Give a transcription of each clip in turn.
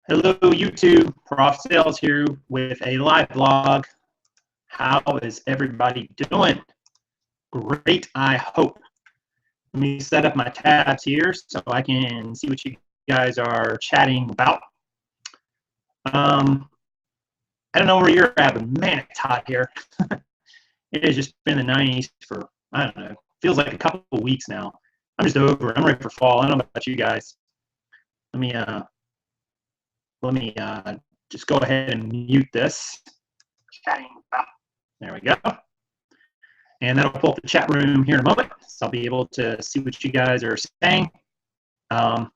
Hello, YouTube. Prof Sales here with a live vlog. How is everybody doing? Great, I hope. Let me set up my tabs here so I can see what you guys are chatting about. I don't know where you're at, but man, it's hot here. It has just been the 90s for, I don't know, feels like a couple of weeks now. I'm just over it. I'm ready for fall. I don't know about you guys. Let me just go ahead and mute this. Chatting about. There we go. And that'll pull up the chat room here in a moment, so I'll be able to see what you guys are saying. Hopefully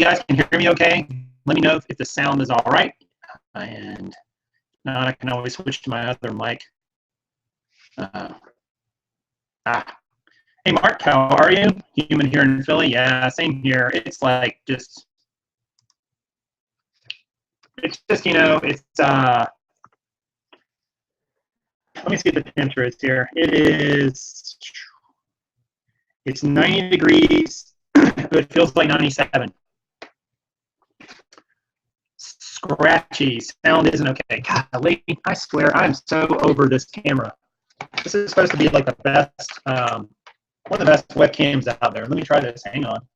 you guys can hear me okay. Let me know if the sound is all right. And now I can always switch to my other mic. Hey, Mark, how are you? Human here in Philly? Yeah, same here. It's like just, you know, it's, let me see what the temperature is here. It's 90 degrees, but it feels like 97. Scratchy, sound isn't okay. God, lady, I swear, I'm so over this camera. This is supposed to be like the best, one of the best webcams out there. Let me try this. Hang on.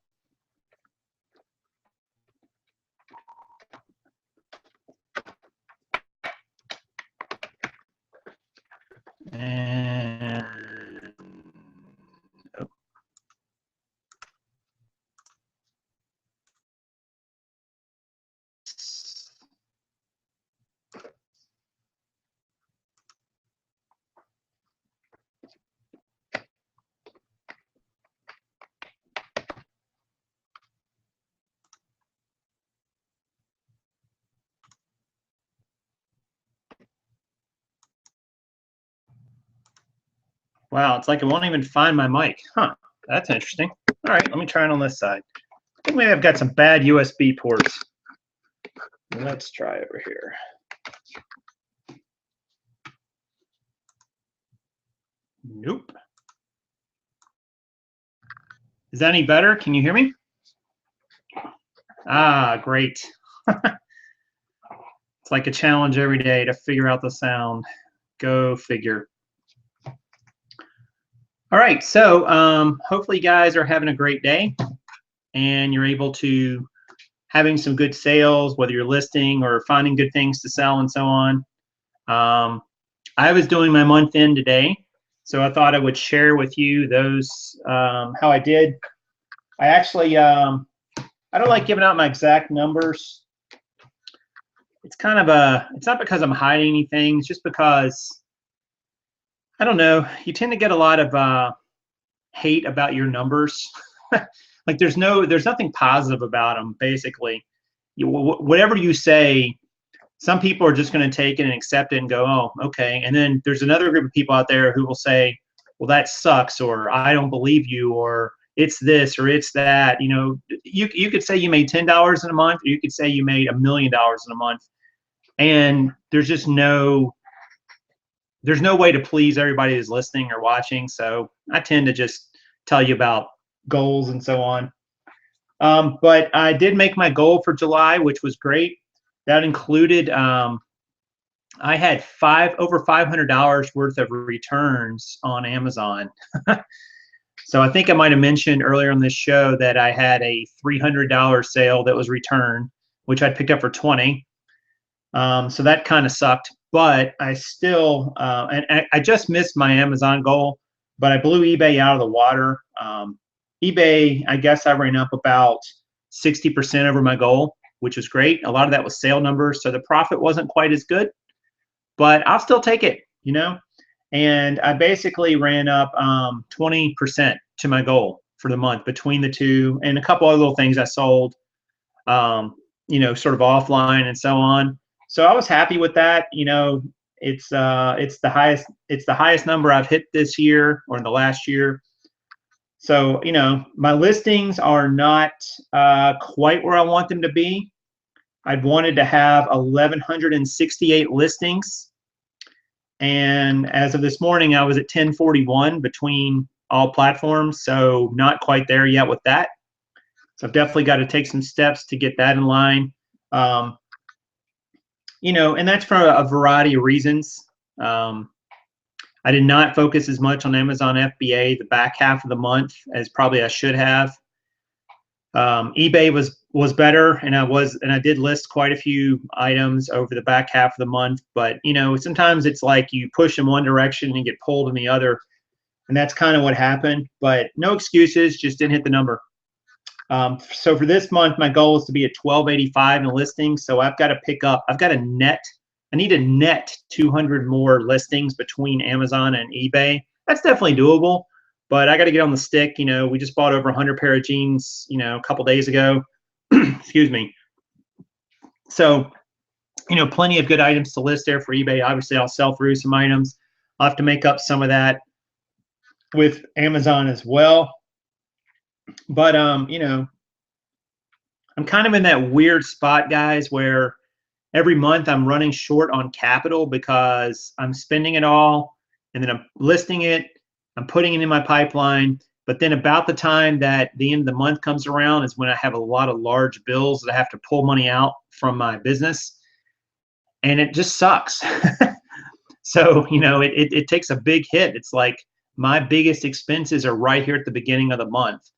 And oh. Wow, it's like it won't even find my mic. Huh, that's interesting. All right, let me try it on this side. I think maybe I've got some bad USB ports. Let's try over here. Nope. Is that any better? Can you hear me? Ah, great. It's like a challenge every day to figure out the sound. Go figure. All right, so hopefully you guys are having a great day and you're able to having some good sales, whether you're listing or finding good things to sell and so on. I was doing my month end today, so I thought I would share with you those, how I did. I actually, I don't like giving out my exact numbers. It's kind of it's not because I'm hiding anything, it's just because, I don't know, you tend to get a lot of hate about your numbers. Like there's nothing positive about them, basically. Whatever you say, some people are just going to take it and accept it and go, oh, okay. And then there's another group of people out there who will say, well, that sucks, or I don't believe you, or it's this, or it's that. You know, you could say you made $10 in a month, or you could say you made $1 million in a month. And there's just there's no way to please everybody who's listening or watching. So I tend to just tell you about goals and so on. But I did make my goal for July, which was great. That included, I had over $500 worth of returns on Amazon. So I think I might have mentioned earlier on this show that I had a $300 sale that was returned, which I picked up for 20. So that kind of sucked, but I still, and I just missed my Amazon goal, but I blew eBay out of the water. eBay, I guess I ran up about 60% over my goal, which was great. A lot of that was sale numbers, so the profit wasn't quite as good, but I'll still take it, you know? And I basically ran up 20% to my goal for the month between the two, and a couple other little things I sold, you know, sort of offline and so on. So I was happy with that. You know, it's the highest number I've hit this year or in the last year. So, you know, my listings are not quite where I want them to be. I'd wanted to have 1,168 listings. And as of this morning, I was at 1041 between all platforms. So not quite there yet with that. So I've definitely got to take some steps to get that in line. You know, and that's for a variety of reasons. I did not focus as much on Amazon FBA the back half of the month as probably I should have. eBay was better, and I did list quite a few items over the back half of the month. But you know, sometimes it's like you push in one direction and get pulled in the other, and that's kind of what happened. But no excuses, just didn't hit the number. So for this month, my goal is to be at 1285 in listings. So I've got to pick up. I need a net 200 more listings between Amazon and eBay. That's definitely doable, but I got to get on the stick. You know, we just bought over 100 pair of jeans, you know, a couple days ago. Excuse me. So, you know, plenty of good items to list there for eBay. Obviously, I'll sell through some items. I'll have to make up some of that with Amazon as well. But you know, I'm kind of in that weird spot, guys, where every month I'm running short on capital because I'm spending it all and then I'm listing it, I'm putting it in my pipeline. But then about the time that the end of the month comes around is when I have a lot of large bills that I have to pull money out from my business. And it just sucks. So, you know, it takes a big hit. It's like my biggest expenses are right here at the beginning of the month.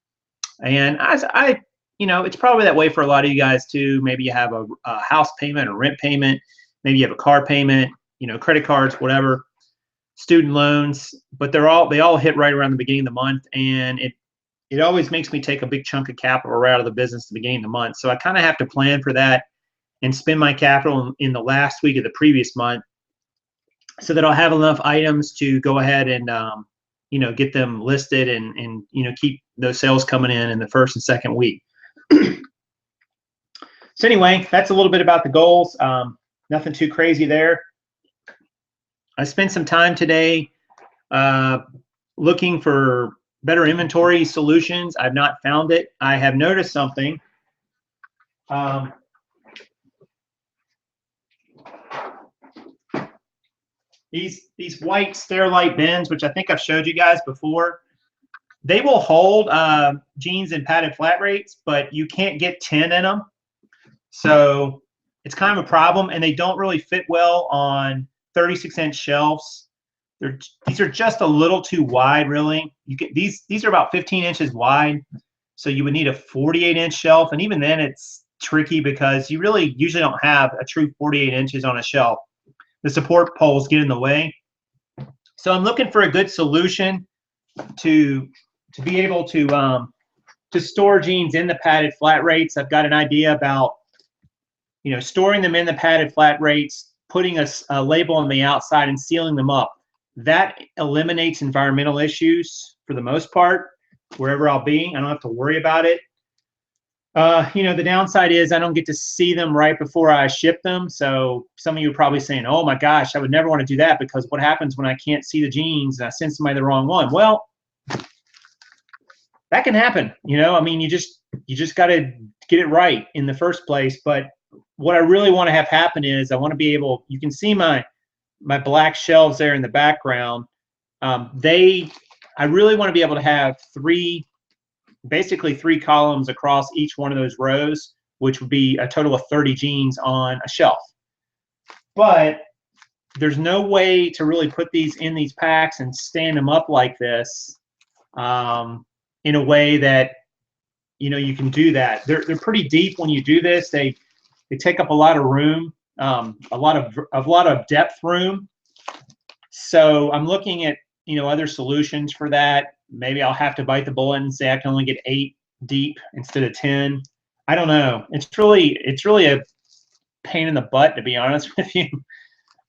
And I you know, it's probably that way for a lot of you guys too. Maybe you have a house payment or rent payment. Maybe you have a car payment, you know, credit cards, whatever, student loans, but they all hit right around the beginning of the month. And it always makes me take a big chunk of capital right out of the business at the beginning of the month. So I kind of have to plan for that and spend my capital in the last week of the previous month so that I'll have enough items to go ahead and, you know, get them listed and, you know, keep those sales coming in the first and second week. So anyway, that's a little bit about the goals. Nothing too crazy there. I spent some time today looking for better inventory solutions. I've not found it. I have noticed something. These white Sterilite bins, which I think I've showed you guys before, they will hold jeans in padded flat rates, but you can't get 10 in them. So it's kind of a problem, and they don't really fit well on 36-inch shelves. These are just a little too wide, really. These are about 15 inches wide, so you would need a 48-inch shelf, and even then it's tricky because you really usually don't have a true 48 inches on a shelf. The support poles get in the way. So I'm looking for a good solution to be able to store jeans in the padded flat rates. I've got an idea about, you know, storing them in the padded flat rates, putting a label on the outside and sealing them up. That eliminates environmental issues for the most part, wherever I'll be. I don't have to worry about it. You know, the downside is I don't get to see them right before I ship them. So some of you are probably saying, oh my gosh, I would never want to do that because what happens when I can't see the jeans and I send somebody the wrong one? Well, that can happen. You know, I mean, you just got to get it right in the first place. But what I really want to have happen is I want to be able, you can see my black shelves there in the background. I really want to be able to have basically three columns across each one of those rows, which would be a total of 30 jeans on a shelf. But there's no way to really put these in these packs and stand them up like this in a way that, you know, you can do that. They're pretty deep when you do this. They take up a lot of room, a lot of depth room. So I'm looking at, you know, other solutions for that. Maybe I'll have to bite the bullet and say I can only get 8 deep instead of 10. I don't know. It's really a pain in the butt, to be honest with you.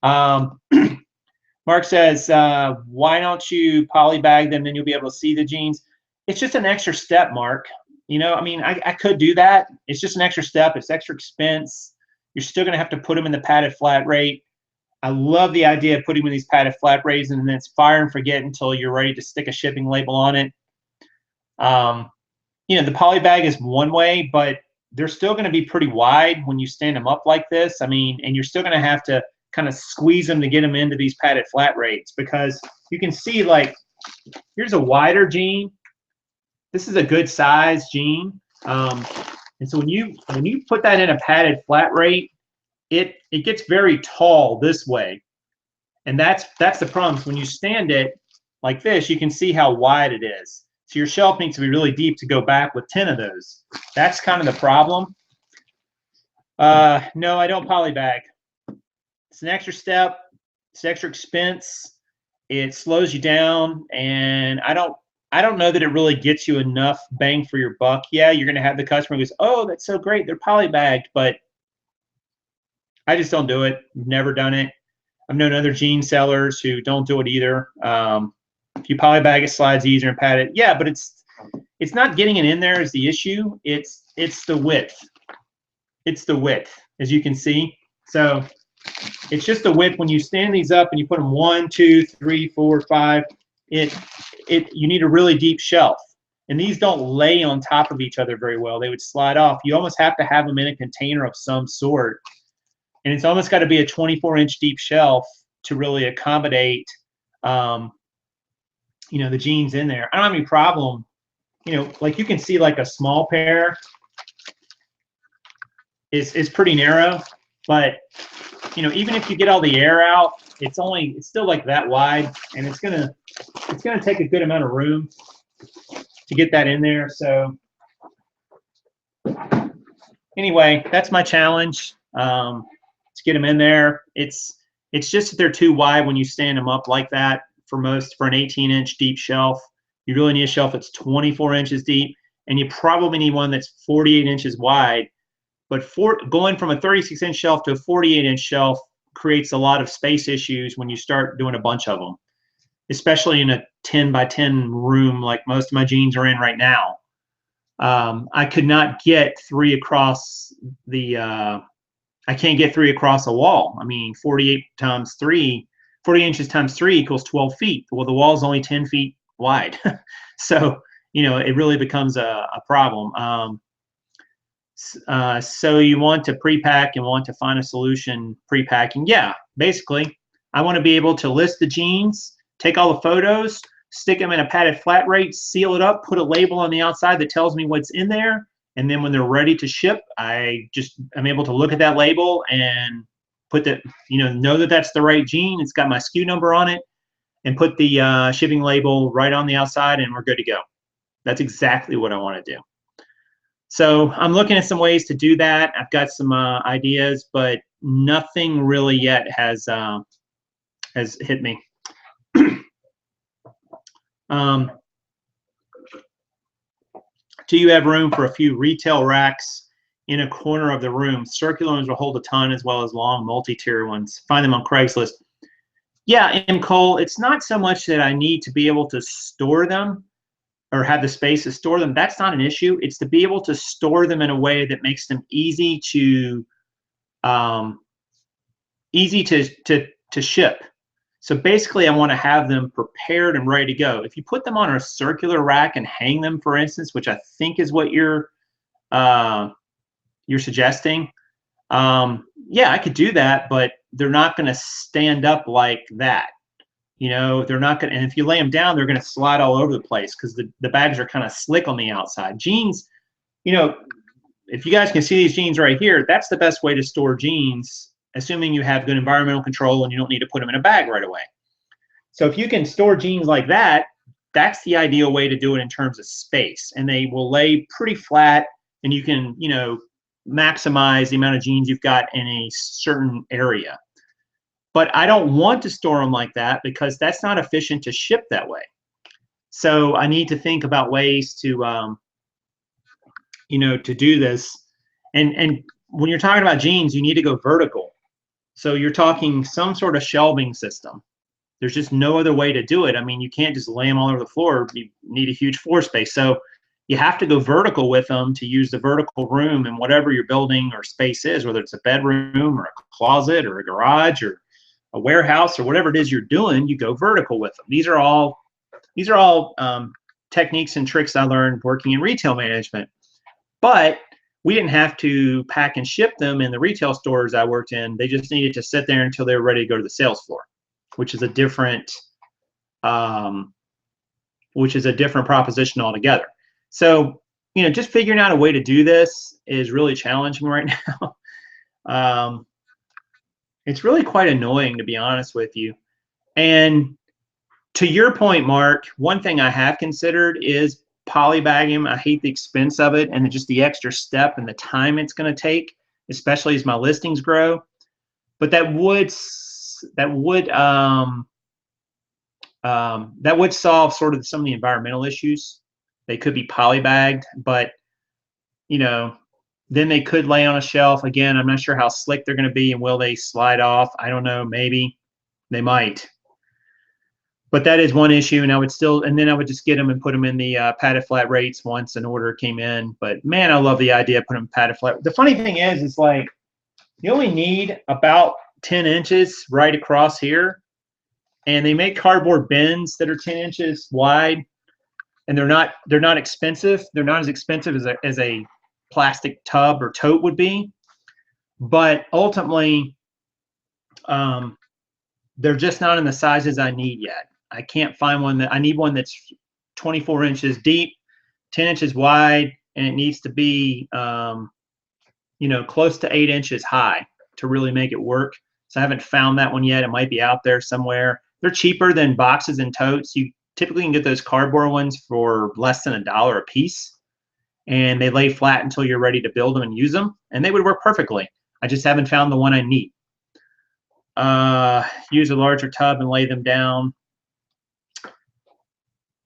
Mark says, why don't you polybag them, then you'll be able to see the jeans? It's just an extra step, Mark. You know, I mean, I could do that. It's just an extra step. It's extra expense. You're still going to have to put them in the padded flat rate. I love the idea of putting them in these padded flat rates, and then it's fire and forget until you're ready to stick a shipping label on it. You know, the poly bag is one way, but they're still going to be pretty wide when you stand them up like this. I mean, and you're still going to have to kind of squeeze them to get them into these padded flat rates, because you can see, like, here's a wider jean. This is a good size jean, And so when you put that in a padded flat rate, it gets very tall this way, and that's the problem. So when you stand it like this, you can see how wide it is. So your shelf needs to be really deep to go back with 10 of those. That's kind of the problem. No, I don't polybag. It's an extra step. It's extra expense. It slows you down, and I don't know that it really gets you enough bang for your buck. Yeah, you're going to have the customer who goes, "Oh, that's so great, they're polybagged," but I just don't do it. Never done it. I've known other jean sellers who don't do it either. If you polybag it, slides easier and pad it. Yeah, but it's not getting it in there is the issue. It's the width. It's the width, as you can see. So it's just the width. When you stand these up and you put them 1, 2, 3, 4, 5, you need a really deep shelf. And these don't lay on top of each other very well. They would slide off. You almost have to have them in a container of some sort. And it's almost got to be a 24-inch deep shelf to really accommodate, the jeans in there. I don't have any problem, like you can see, like a small pair is pretty narrow, but even if you get all the air out, it's still like that wide, and it's gonna take a good amount of room to get that in there. So anyway, that's my challenge. To get them in there. It's just that they're too wide when you stand them up like that. For an 18-inch deep shelf, you really need a shelf that's 24 inches deep, and you probably need one that's 48 inches wide. But going from a 36-inch shelf to a 48-inch shelf creates a lot of space issues when you start doing a bunch of them, especially in a 10 by 10 room like most of my jeans are in right now. I could not get 3 across the I can't get 3 across a wall. I mean, 48 inches times 3 equals 12 feet. Well, the wall is only 10 feet wide. So, it really becomes a problem. So you want to pre-pack and want to find a solution pre-packing. Yeah, basically, I want to be able to list the jeans, take all the photos, stick them in a padded flat rate, seal it up, put a label on the outside that tells me what's in there. And then when they're ready to ship, I'm able to look at that label and put know that that's the right jean. It's got my SKU number on it, and put the shipping label right on the outside, and we're good to go. That's exactly what I want to do. So I'm looking at some ways to do that. I've got some ideas, but nothing really yet has hit me. Do you have room for a few retail racks in a corner of the room? Circular ones will hold a ton, as well as long multi-tier ones. Find them on Craigslist. Yeah, M. Cole, it's not so much that I need to be able to store them or have the space to store them. That's not an issue. It's to be able to store them in a way that makes them easy to ship. So basically, I want to have them prepared and ready to go. If you put them on a circular rack and hang them, for instance, which I think is what you're suggesting, yeah, I could do that, but they're not going to stand up like that. They're not going to, and if you lay them down, they're going to slide all over the place because the bags are kind of slick on the outside. Jeans, if you guys can see these jeans right here, that's the best way to store jeans, assuming you have good environmental control and you don't need to put them in a bag right away. So if you can store jeans like that, that's the ideal way to do it in terms of space. And they will lay pretty flat, and you can, maximize the amount of jeans you've got in a certain area. But I don't want to store them like that because that's not efficient to ship that way. So I need to think about ways to, to do this. And when you're talking about jeans, you need to go vertical. So you're talking some sort of shelving system. There's just no other way to do it. I mean, you can't just lay them all over the floor. You need a huge floor space. So you have to go vertical with them to use the vertical room in whatever your building or space is, whether it's a bedroom or a closet or a garage or a warehouse or whatever it is you're doing. You go vertical with them. These are all techniques and tricks I learned working in retail management. But we didn't have to pack and ship them in the retail stores I worked in. They just needed to sit there until they were ready to go to the sales floor, which is a different proposition altogether. So just figuring out a way to do this is really challenging right now. It's really quite annoying, to be honest with you. And to your point, Mark, one thing I have considered is polybagging. I hate the expense of it and just the extra step and the time it's going to take, especially as my listings grow. But that would solve sort of some of the environmental issues. They could be polybagged, but then they could lay on a shelf. Again, I'm not sure how slick they're going to be and will they slide off. I don't know. Maybe they might. But that is one issue, and I would just get them and put them in the padded flat rates once an order came in. But man, I love the idea of putting them padded flat. The funny thing is like you only need about 10 inches right across here, and they make cardboard bins that are 10 inches wide, and they're not expensive. They're not as expensive as a plastic tub or tote would be, but ultimately, they're just not in the sizes I need yet. I can't find one I need one that's 24 inches deep, 10 inches wide, and it needs to be, close to 8 inches high to really make it work. So I haven't found that one yet. It might be out there somewhere. They're cheaper than boxes and totes. You typically can get those cardboard ones for less than $1 a piece, and they lay flat until you're ready to build them and use them, and they would work perfectly. I just haven't found the one I need. Use a larger tub and lay them down.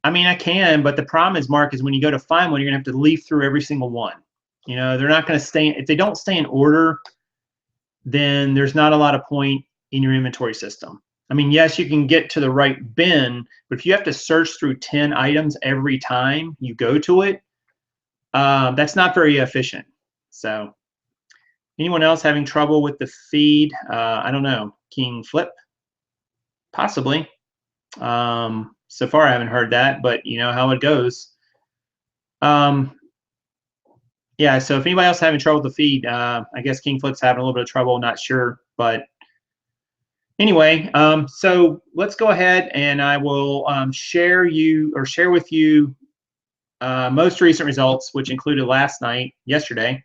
I mean, I can, but the problem is, Mark, is when you go to find one, you're gonna have to leaf through every single one. They're not gonna stay. If they don't stay in order, then there's not a lot of point in your inventory system. I mean, yes, you can get to the right bin, but if you have to search through 10 items every time you go to it, that's not very efficient. So, anyone else having trouble with the feed? I don't know. King Flip? Possibly. So far, I haven't heard that, but you know how it goes. Yeah, so if anybody else having trouble with the feed, I guess King Flip's having a little bit of trouble, not sure. But anyway, so let's go ahead and I will share with you most recent results, which included yesterday.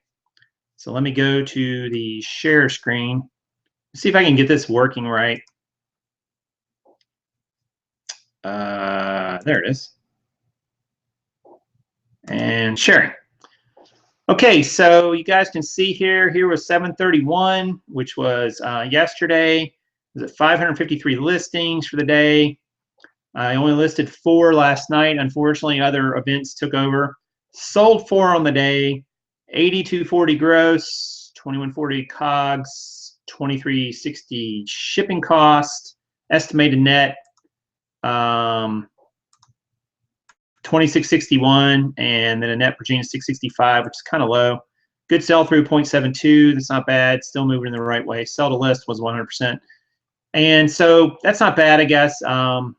So let me go to the share screen, see if I can get this working right. There it is. And sharing. Okay, so you guys can see here was 731, which was yesterday. It was at 553 listings for the day. I only listed 4 last night. Unfortunately, other events took over. Sold 4 on the day. 8240 gross, 2140 COGS, 2360 shipping cost, estimated net 2661, and then a net per gene of 665, which is kind of low. Good sell through 0.72. That's not bad. Still moving in the right way. Sell to list was 100%, and so that's not bad, I guess. It's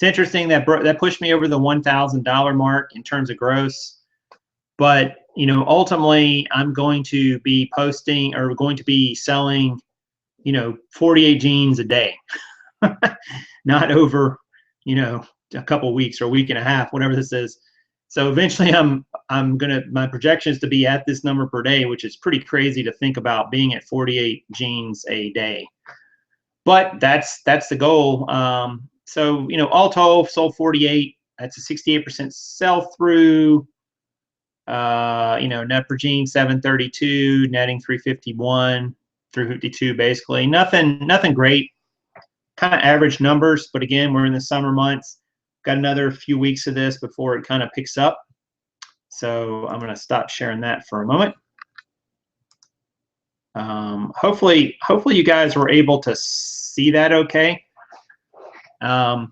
interesting that pushed me over the $1,000 mark in terms of gross. But ultimately, I'm going to be posting or going to be selling, 48 genes a day, not over, a couple weeks or a week and a half, whatever this is. So eventually, my projection is to be at this number per day, which is pretty crazy to think about being at 48 genes a day. But that's the goal. So all told, sold 48. That's a 68% sell through. Net per gene 732, netting 351, 352, basically. Nothing great. Kind of average numbers, but again, we're in the summer months. Got another few weeks of this before it kind of picks up. So I'm going to stop sharing that for a moment. Hopefully you guys were able to see that okay. Yeah,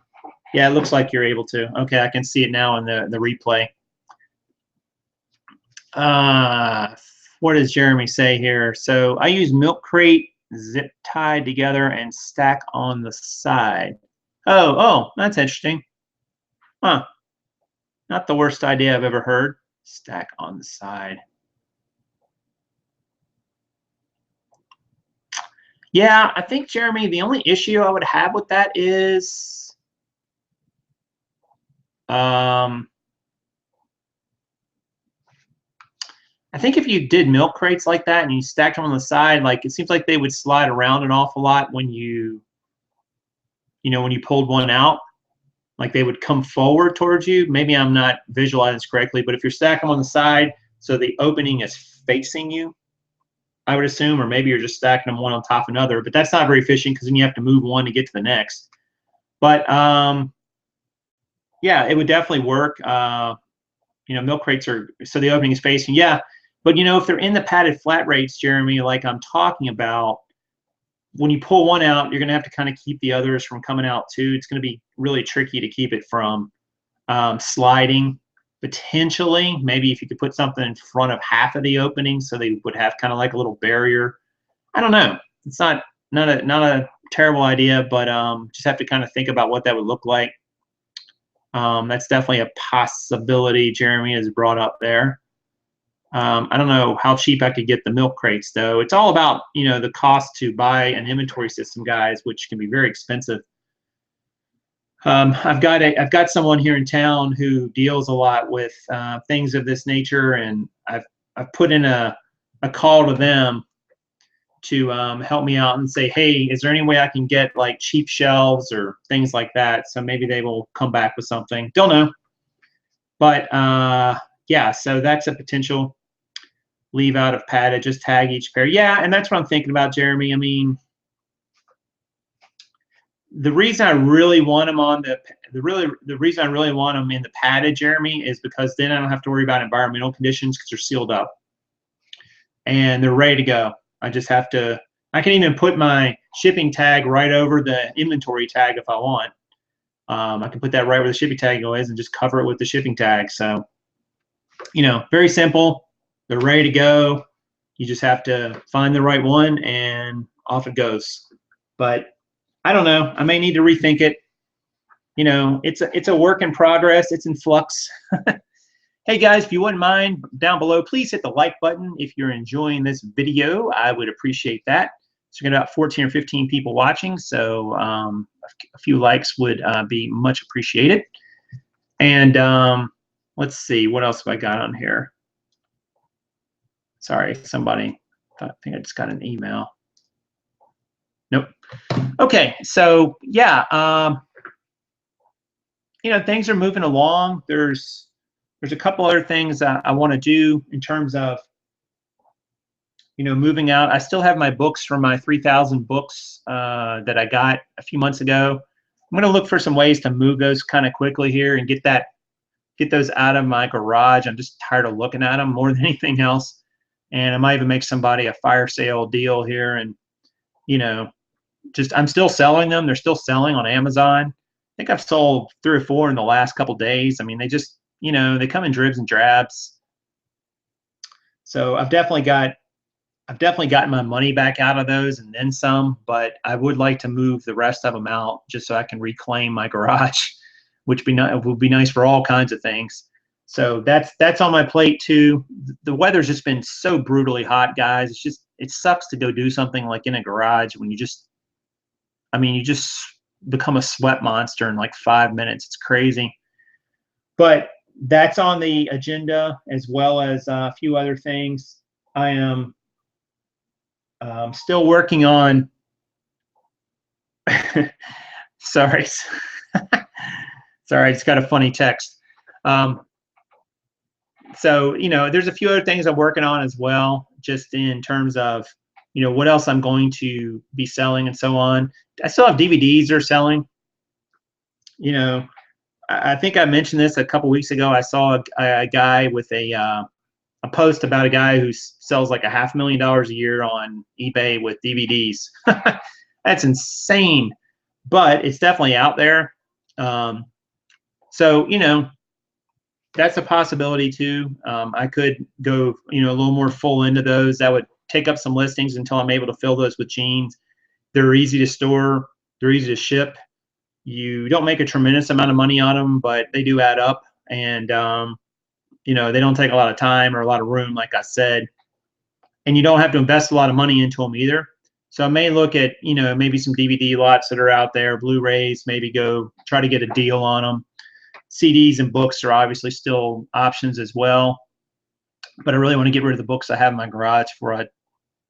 it looks like you're able to. Okay, I can see it now in the replay. What does Jeremy say here? So I use milk crate, zip tied together, and stack on the side. Oh, that's interesting. Huh. Not the worst idea I've ever heard. Stack on the side. Yeah, I think, Jeremy, the only issue I would have with that is I think if you did milk crates like that and you stacked them on the side, like it seems like they would slide around an awful lot when when you pulled one out. Like they would come forward towards you. Maybe I'm not visualizing this correctly, but if you're stacking them on the side so the opening is facing you, I would assume, or maybe you're just stacking them one on top of another, but that's not very efficient because then you have to move one to get to the next. But yeah, it would definitely work. Milk crates are, so the opening is facing, yeah. But if they're in the padded flat rates, Jeremy, like I'm talking about, when you pull one out, you're going to have to kind of keep the others from coming out too. It's going to be really tricky to keep it from sliding. Potentially, maybe if you could put something in front of half of the opening so they would have kind of like a little barrier. I don't know. It's not a terrible idea, but just have to kind of think about what that would look like. That's definitely a possibility Jeremy has brought up there. I don't know how cheap I could get the milk crates, though. It's all about, the cost to buy an inventory system, guys, which can be very expensive. I've got someone here in town who deals a lot with things of this nature, and I've put in a call to them to help me out and say, hey, is there any way I can get like cheap shelves or things like that? So maybe they will come back with something. Don't know, but yeah. So that's a potential. Leave out of padded, just tag each pair. Yeah, and that's what I'm thinking about, Jeremy. I mean, the reason I really want them on the reason I really want them in the padded, Jeremy, is because then I don't have to worry about environmental conditions because they're sealed up and they're ready to go. I just have to. I can even put my shipping tag right over the inventory tag if I want. I can put that right where the shipping tag is and just cover it with the shipping tag. So, very simple. They're ready to go. You just have to find the right one and off it goes. But I don't know. I may need to rethink it. It's a work in progress. It's in flux. Hey guys, if you wouldn't mind, down below, please hit the like button if you're enjoying this video. I would appreciate that. So we got about 14 or 15 people watching, so a few likes would be much appreciated. And let's see, what else have I got on here? Sorry, somebody, I think I just got an email. Nope. Okay, so yeah, things are moving along. There's a couple other things I want to do in terms of, moving out. I still have my books from my 3,000 books that I got a few months ago. I'm going to look for some ways to move those kind of quickly here and get those out of my garage. I'm just tired of looking at them more than anything else. And I might even make somebody a fire sale deal here. And, I'm still selling them. They're still selling on Amazon. I think I've sold 3 or 4 in the last couple of days. I mean, they just, they come in dribs and drabs. So I've definitely gotten my money back out of those and then some, but I would like to move the rest of them out just so I can reclaim my garage, which would be nice for all kinds of things. So that's on my plate too. The weather's just been so brutally hot, guys. It sucks to go do something like in a garage when you just become a sweat monster in like 5 minutes. It's crazy. But that's on the agenda as well as a few other things. I am still working on. Sorry. Sorry, I just got a funny text. So, there's a few other things I'm working on as well, just in terms of, what else I'm going to be selling and so on. I still have DVDs they're selling. I think I mentioned this a couple weeks ago. I saw a guy with a post about a guy who sells like $500,000 a year on eBay with DVDs. That's insane, but it's definitely out there. So, that's a possibility too. I could go, a little more full into those. That would take up some listings until I'm able to fill those with jeans. They're easy to store. They're easy to ship. You don't make a tremendous amount of money on them, but they do add up. And, they don't take a lot of time or a lot of room, like I said. And you don't have to invest a lot of money into them either. So I may look at, maybe some DVD lots that are out there, Blu-rays, maybe go try to get a deal on them. CDs and books are obviously still options as well. but I really want to get rid of the books I have in my garage before I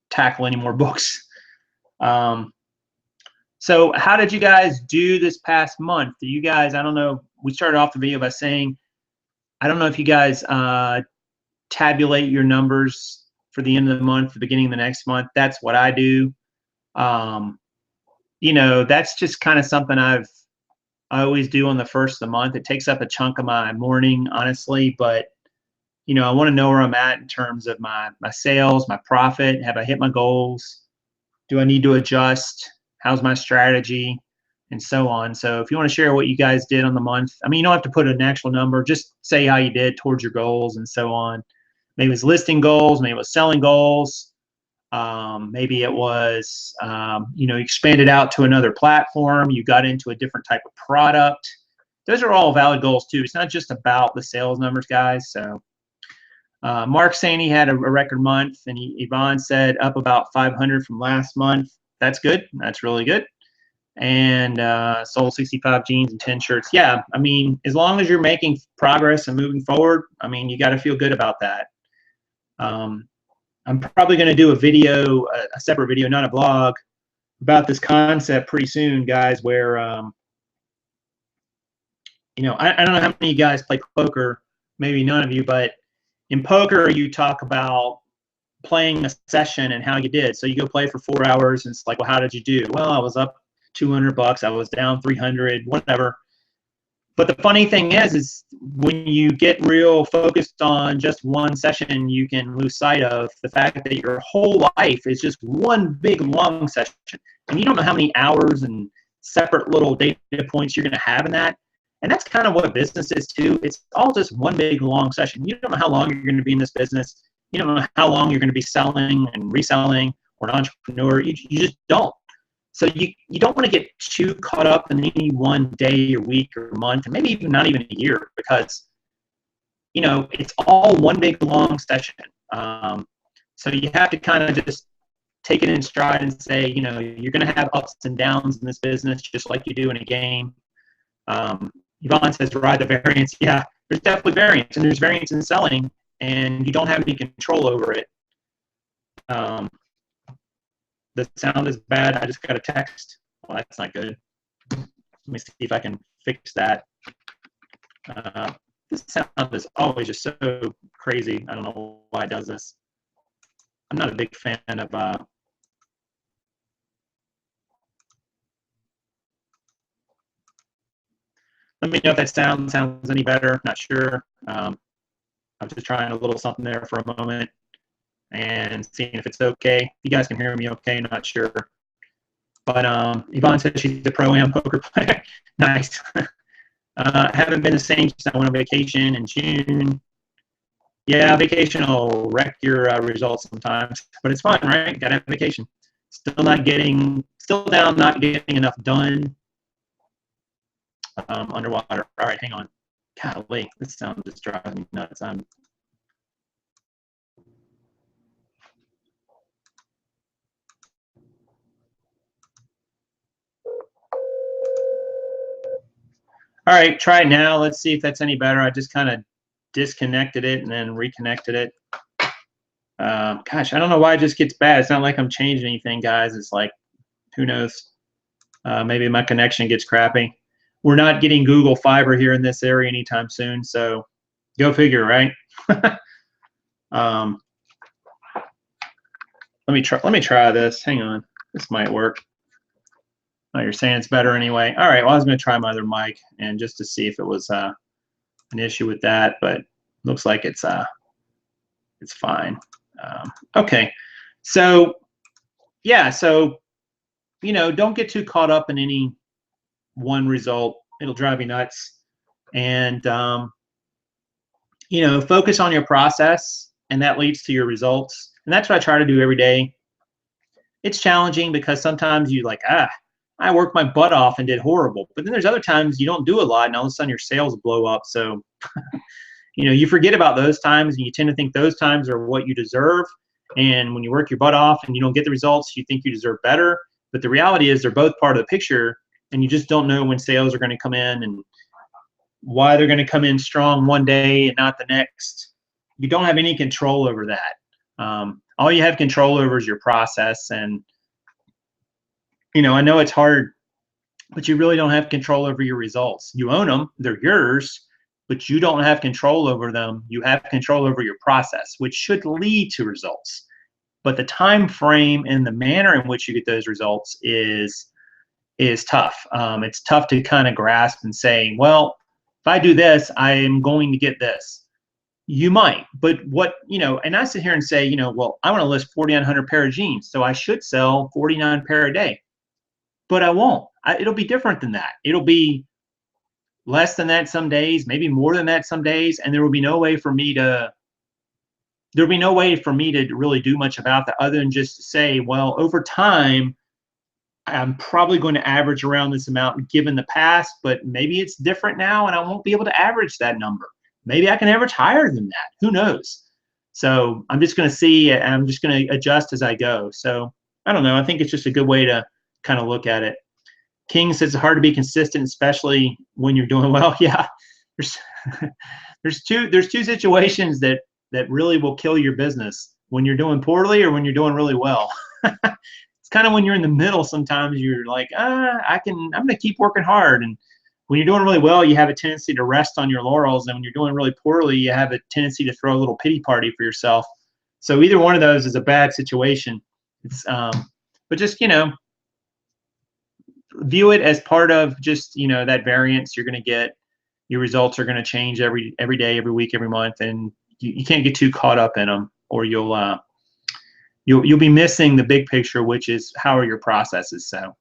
tackle any more books. So how did you guys do this past month? Do you guys, I don't know, we started off the video by saying, I don't know if you guys tabulate your numbers for the end of the month, the beginning of the next month. That's what I do. You know, that's just kind of something I always do on the first of the month. It takes up a chunk of my morning, honestly, but you know, I want to know where I'm at in terms of my sales, my profit. Have I hit my goals? Do I need to adjust? How's my strategy? And so on. So if you want to share what you guys did on the month, I mean, you don't have to put an actual number, just say how you did towards your goals and so on. Maybe it was listing goals, maybe it was selling goals. Maybe it was, you know, expanded out to another platform. You got into a different type of product. Those are all valid goals too. It's not just about the sales numbers, guys. So Mark's saying he had a record month, and Yvonne said up about 500 from last month. That's good. That's really good. And sold 65 jeans and 10 shirts. Yeah, I mean, as long as you're making progress and moving forward, I mean, you got to feel good about that. I'm probably going to do a video, a separate video, not a vlog, about this concept pretty soon, guys, where, you know, I don't know how many of you guys play poker, maybe none of you, but in poker, you talk about playing a session and how you did. So you go play for 4 hours, and it's like, well, how did you do? Well, I was up $200, I was down 300, whatever. But the funny thing is when you get real focused on just one session, you can lose sight of the fact that your whole life is just one big long session. And you don't know how many hours and separate little data points you're going to have in that. And that's kind of what business is too. It's all just one big long session. You don't know how long you're going to be in this business. You don't know how long you're going to be selling and reselling or an entrepreneur. You just don't. So you don't want to get too caught up in any one day or week or month, and maybe even not even a year, because, you know, it's all one big long session. So you have to kind of just take it in stride and say, you know, you're going to have ups and downs in this business, just like you do in a game. Yvonne says, ride the variance. Yeah, there's definitely variance, and there's variance in selling, and you don't have any control over it. The sound is bad. I just got a text. Well, that's not good. Let me see if I can fix that. This sound is always just so crazy. I don't know why it does this. I'm not a big fan of let me know if that sounds any better. Not sure. I'm just trying a little something there for a moment and seeing if it's okay. You guys can hear me okay, not sure. But Yvonne said she's a pro-am poker player. Nice. Haven't been the same since I went on vacation in June. Yeah, vacation will wreck your results sometimes, but it's fun, right? Gotta have vacation. Still down, not getting enough done. Underwater. All right, hang on. Golly, this sound just drives me nuts. All right, try it now. Let's see if that's any better. I just kind of disconnected it and then reconnected it. Gosh, I don't know why it just gets bad. It's not like I'm changing anything, guys. It's like, who knows? Maybe my connection gets crappy. We're not getting Google Fiber here in this area anytime soon, so go figure, right? Let me try this. Hang on, this might work. Oh, you're saying it's better anyway. All right. Well, I was going to try my other mic and just to see if it was an issue with that, but looks like it's fine. Okay. So yeah. So you know, don't get too caught up in any one result. It'll drive you nuts. And you know, focus on your process, and that leads to your results. And that's what I try to do every day. It's challenging because sometimes you like, I worked my butt off and did horrible. But then there's other times you don't do a lot, and all of a sudden your sales blow up. So, you know, you forget about those times, and you tend to think those times are what you deserve. And when you work your butt off and you don't get the results, you think you deserve better. But the reality is they're both part of the picture, and you just don't know when sales are going to come in and why they're going to come in strong one day and not the next. you don't have any control over that. All you have control over is your process. And, you know, I know it's hard, but you really don't have control over your results. You own them, they're yours, but you don't have control over them. You have control over your process, which should lead to results. But the time frame and the manner in which you get those results is tough. It's tough to kind of grasp and say, well, if I do this, I am going to get this. You might, but what, you know, and I sit here and say, you know, well, I want to list 4,900 pair of jeans, so I should sell 49 pair a day, but I won't. It'll be different than that. It'll be less than that some days, maybe more than that some days, and there will be no way for me to really do much about that other than just to say, well, over time, I'm probably going to average around this amount given the past, but maybe it's different now and I won't be able to average that number. Maybe I can average higher than that. Who knows? So I'm just going to see, I'm just going to adjust as I go. So I don't know. I think it's just a good way to kind of look at it. King says it's hard to be consistent, especially when you're doing well. Yeah, there's there's two situations that really will kill your business: when you're doing poorly or when you're doing really well. It's kind of when you're in the middle. Sometimes you're like, I'm going to keep working hard. And when you're doing really well, you have a tendency to rest on your laurels. And when you're doing really poorly, you have a tendency to throw a little pity party for yourself. So either one of those is a bad situation. It's, but just, you know, view it as part of just, you know, that variance you're going to get. Your results are going to change every day, every week, every month. And you can't get too caught up in them, or you'll be missing the big picture, which is how are your processes. So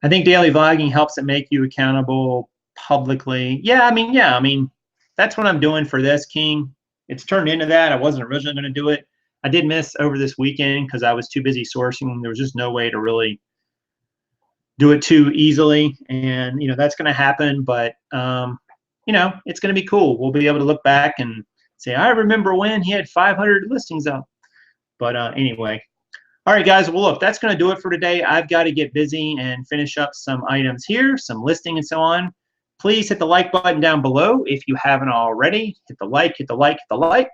I think daily vlogging helps it make you accountable publicly. Yeah, I mean, that's what I'm doing for this, King. It's turned into that. I wasn't originally going to do it. I did miss over this weekend because I was too busy sourcing. There was just no way to really do it too easily. And, you know, that's going to happen. But, you know, it's going to be cool. We'll be able to look back and say, I remember when he had 500 listings up. But anyway. All right, guys. Well, look, that's going to do it for today. I've got to get busy and finish up some items here, some listing and so on. Please hit the like button down below if you haven't already. Hit the like, hit the like, hit the like.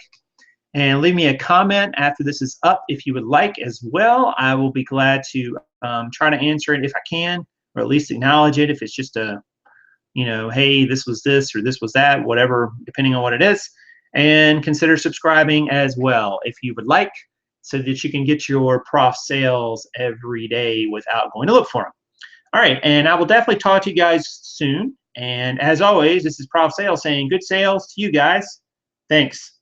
And leave me a comment after this is up if you would like as well. I will be glad to try to answer it if I can, or at least acknowledge it if it's just a, you know, hey, this was this or this was that, whatever, depending on what it is. And consider subscribing as well if you would like, so that you can get your prof sales every day without going to look for them. All right, and I will definitely talk to you guys soon. And as always, this is Prof Sales saying good sales to you guys. Thanks.